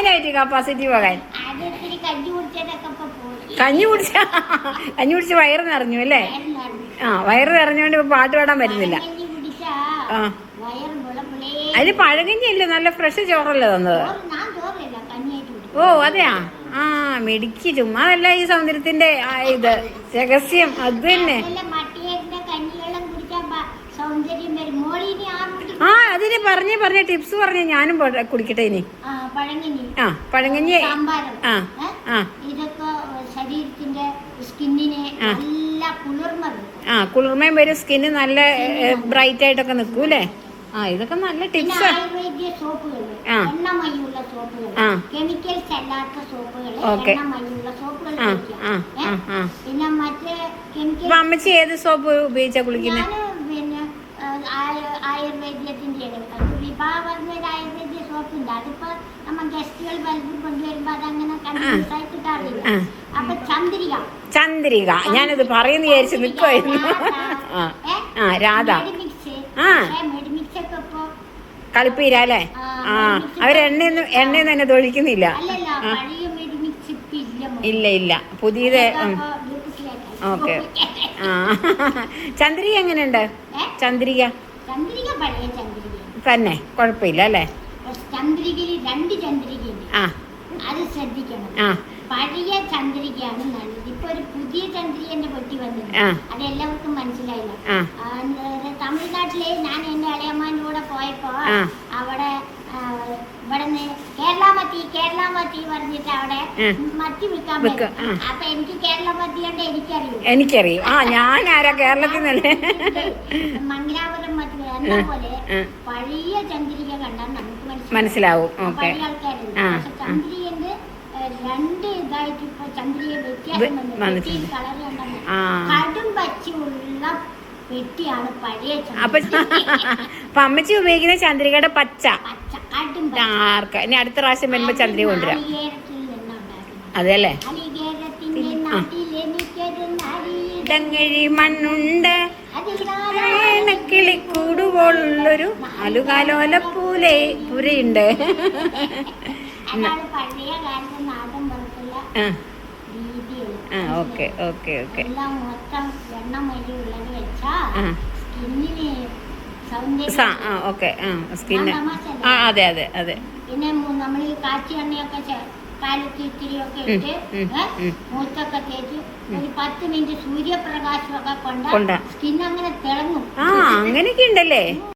എങ്ങനെയായിട്ട് capacity പോകാൻ? കഞ്ഞി കുടിച്ച് വയറ് നിറഞ്ഞു അല്ലേ? വയറ് നിറഞ്ഞോണ്ട് ഇപ്പൊ പാട്ട് പാടാൻ പറ്റുന്നില്ല. അതിന് പഴകഞ്ഞി അല്ലേ, നല്ല ഫ്രഷ് ചോറല്ലേ തന്നത്? ഓ അതെയാ. മിടിക്ക്. ചുമ്മാ അല്ല ഈ സൗന്ദര്യത്തിന്റെ ഇത് രഹസ്യം അത് തന്നെ. അതിന് പറഞ്ഞ ടിപ്സ് പറഞ്ഞ ഞാനും കുടിക്കട്ടെ ഇനി. പഴങ്കഞ്ഞി ഇതൊക്കെ ശരീരത്തിന്റെ സ്കിന്നിനെ നല്ല കുളിർമയും വരും, സ്കിന്ന് നല്ല ബ്രൈറ്റ് ആയിട്ടൊക്കെ നിൽക്കൂല്ലേ? ഇതൊക്കെ നല്ല ടിപ്സ്. ആയുർവേദ സോപ്പുകൾ, എണ്ണമയുള്ള സോപ്പുകൾ, കെമിക്കൽസ് അല്ലാത്ത സോപ്പുകൾ, എണ്ണമയുള്ള സോപ്പുകൾ. പിന്നെ മറ്റേ കെമിക്കൽ. അമ്മച്ചി ഏത് സോപ്പ് ഉപയോഗിച്ചാ കുളിക്കുന്നത്? പിന്നെ ആയുർവേദ്യത്തിന്റെ വിഭാഗം ആയുർവേദ്യ സോപ്പ് ഉണ്ട്. അതിപ്പോ നമ്മ ഗസ്റ്റുകൾ പലരും കൊണ്ടുവരുമ്പോ അതങ്ങനെ കണ്ടിന്യൂസ് ആയി കിട്ടാറില്ല. അപ്പൊ ചന്ദ്രിക ഞാനത് പറയുന്ന വിചാരിച്ചു നിൽക്കുമായിരുന്നു. രാധ കളിപ്പീരല്ലേ? എണ്ണയൊന്നും തന്നെ തൊഴിക്കുന്നില്ല. ഇല്ല പുതിയത്. ഓക്കെ. ചന്ദ്രിക എങ്ങനെയുണ്ട്? ചന്ദ്രിക തന്നെ കുഴപ്പമില്ല അല്ലേ? ചന്ദ്രികയിൽ 2 ചന്ദ്രികയുണ്ട്, അത് ശ്രദ്ധിക്കണം. പഴയ ചന്ദ്രികയാണ് നല്ലത്. ഇപ്പൊ ഒരു പുതിയ ചന്ദ്രികന്റെ പൊട്ടി വന്നത്, അത് എല്ലാവർക്കും മനസ്സിലായില്ല. തമിഴ്നാട്ടിലെ ഞാൻ എന്റെ അളിയമ്മാന്റെ കൂടെ പോയപ്പോ അവിടെ ഇവിടുന്ന് കേരള മത്തി പറഞ്ഞിട്ട് അവിടെ മത്തി വിൽക്കാൻ പറ്റും. അപ്പൊ എനിക്ക് കേരള മത്തി കൊണ്ട് എനിക്കറിയും. ഞാൻ ആരാ കേരളത്തിൽ നിന്നല്ലേ. മംഗലാപുരം മത്തി എന്ന പോലെ പഴയ ചന്ദ്രിക കണ്ടാൽ നമുക്ക് മനസ്സിലാവും. പഴയ ആൾക്കാരുണ്ട്. പക്ഷെ ചന്ദ്രികന്റെ 2 ഇതായിട്ട് ഇപ്പൊ ചന്ദ്രിക വ്യത്യാസം വന്നു. കളർ കണ്ടാൽ കടും പച്ചയുള്ള പെട്ടിയാണ് പഴയ ചന്ദ്രിക. അപ്പൊ അമ്മച്ചി ഉപയോഗിക്കുന്ന ചന്ദ്രികയുടെ പച്ച. ഇനി അടുത്ത പ്രാവശ്യം വരുമ്പോ ചന്ദ്രിക കൊണ്ടുവരാം. അതെല്ലേ? ഡങ്ങഴി മണ്ണുണ്ട് കിളിക്കൂടുപോലുള്ളൊരു അലുകാലോലപ്പൂലേ പുരയുണ്ട്. ഓക്കെ. സ്കിന്ന് അതെ. പിന്നെ നമ്മൾ ഈ കാച്ചി എണ്ണയൊക്കെ കാലത്ത് ഇത്തിരിയൊക്കെ ഇട്ട് മൂത്തൊക്കെ തേച്ച് ഒരു 10 മിനിറ്റ് സൂര്യപ്രകാശമൊക്കെ കൊണ്ട് സ്കിൻ അങ്ങനെ തിളങ്ങും. അങ്ങനെയൊക്കെ ഉണ്ടല്ലേ?